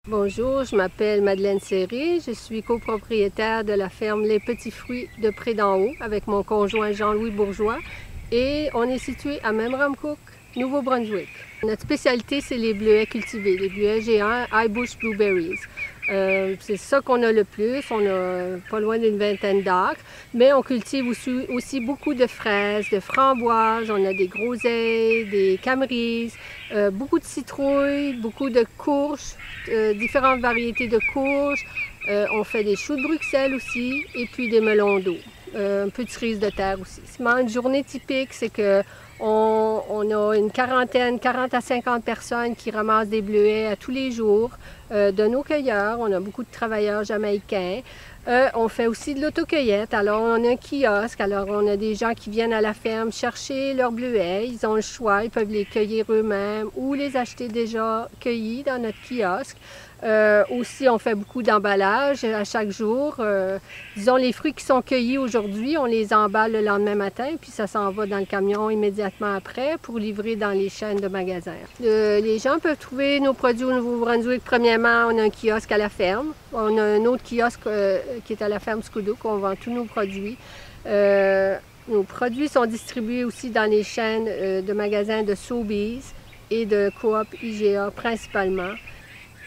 Bonjour, je m'appelle Madeleine Serré. Je suis copropriétaire de la ferme Les Petits Fruits de Pré d'en Haut avec mon conjoint Jean-Louis Bourgeois et on est situé à Memramcook, Nouveau-Brunswick. Notre spécialité, c'est les bleuets cultivés, les bleuets géants High Bush Blueberries. C'est ça qu'on a le plus. On a pas loin d'une vingtaine d'acres, mais on cultive aussi beaucoup de fraises, de framboises, on a des groseilles, des camerises, beaucoup de citrouilles, beaucoup de courges, différentes variétés de courges. On fait des choux de Bruxelles aussi, et puis des melons d'eau. Un peu de cerises de terre aussi. Une journée typique, c'est que on a une 40 à 50 personnes qui ramassent des bleuets à tous les jours de nos cueilleurs. On a beaucoup de travailleurs jamaïcains. On fait aussi de l'autocueillette. Alors, on a un kiosque. Alors, on a des gens qui viennent à la ferme chercher leurs bleuets. Ils ont le choix. Ils peuvent les cueillir eux-mêmes ou les acheter déjà cueillis dans notre kiosque. Aussi, on fait beaucoup d'emballage à chaque jour. Disons, les fruits qui sont cueillis aujourd'hui, on les emballe le lendemain matin, puis ça s'en va dans le camion immédiatement après pour livrer dans les chaînes de magasins. Les gens peuvent trouver nos produits au Nouveau-Brunswick. Premièrement, on a un kiosque à la ferme. On a un autre kiosque qui est à la ferme Scudook, où on vend tous nos produits. Nos produits sont distribués aussi dans les chaînes de magasins de Sobeys et de Coop IGA principalement.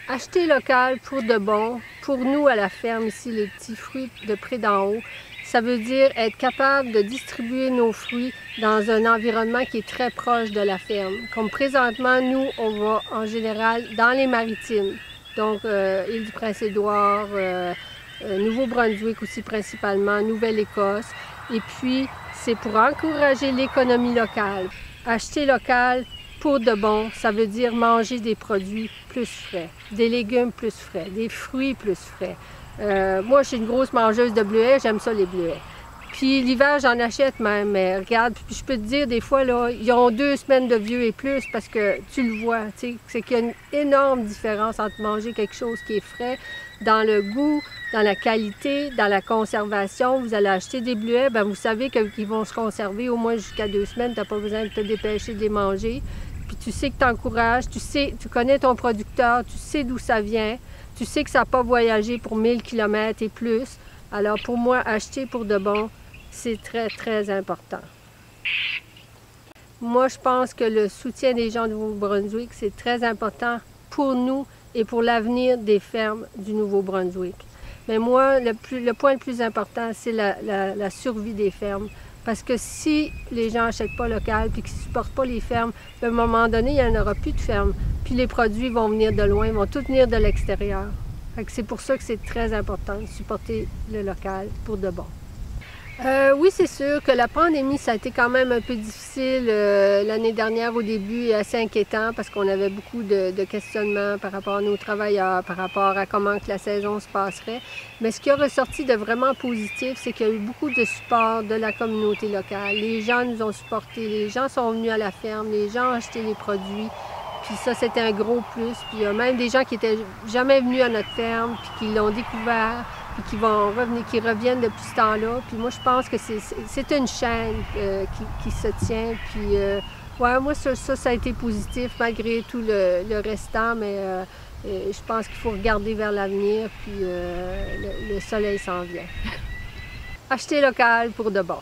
Acheter local pour de bon, pour nous à la ferme ici, les petits fruits de Pré d'en Haut, ça veut dire être capable de distribuer nos fruits dans un environnement qui est très proche de la ferme. Comme présentement, nous, on va en général dans les maritimes, donc île du Prince-Édouard, Nouveau-Brunswick aussi principalement, Nouvelle-Écosse. Et puis, c'est pour encourager l'économie locale. Acheter local pour de bon, ça veut dire manger des produits plus frais, des légumes plus frais, des fruits plus frais. Moi, je suis une grosse mangeuse de bleuets, j'aime ça les bleuets. Puis l'hiver, j'en achète même, mais regarde, je peux te dire, des fois, là, ils ont 2 semaines de vieux et plus parce que tu le vois, tu sais, c'est qu'il y a une énorme différence entre manger quelque chose qui est frais, dans le goût, dans la qualité, dans la conservation. Vous allez acheter des bleuets, bien, vous savez qu'ils vont se conserver au moins jusqu'à 2 semaines, tu n'as pas besoin de te dépêcher de les manger. Puis tu sais que tu encourages, tu connais ton producteur, tu sais d'où ça vient, tu sais que ça n'a pas voyagé pour 1000 km et plus. Alors pour moi, acheter pour de bon, c'est très, très important. Moi, je pense que le soutien des gens du Nouveau-Brunswick, c'est très important pour nous et pour l'avenir des fermes du Nouveau-Brunswick. Mais moi, le point le plus important, c'est la survie des fermes. Parce que si les gens n'achètent pas local et qu'ils ne supportent pas les fermes, à un moment donné, il n'y en aura plus de fermes. Puis les produits vont venir de loin, vont tous venir de l'extérieur. C'est pour ça que c'est très important de supporter le local pour de bon. Oui, c'est sûr que la pandémie, ça a été quand même un peu difficile l'année dernière au début et assez inquiétant parce qu'on avait beaucoup de questionnements par rapport à nos travailleurs, par rapport à comment que la saison se passerait. Mais ce qui a ressorti de vraiment positif, c'est qu'il y a eu beaucoup de support de la communauté locale. Les gens nous ont supportés, les gens sont venus à la ferme, les gens ont acheté les produits. Puis ça, c'était un gros plus. Puis il y a même des gens qui n'étaient jamais venus à notre ferme, puis qui l'ont découvert, puis qui reviennent depuis ce temps-là. Puis moi, je pense que c'est une chaîne qui se tient. Puis ouais, moi, ça a été positif malgré tout le restant, mais je pense qu'il faut regarder vers l'avenir, puis le soleil s'en vient. Acheter local pour de bon.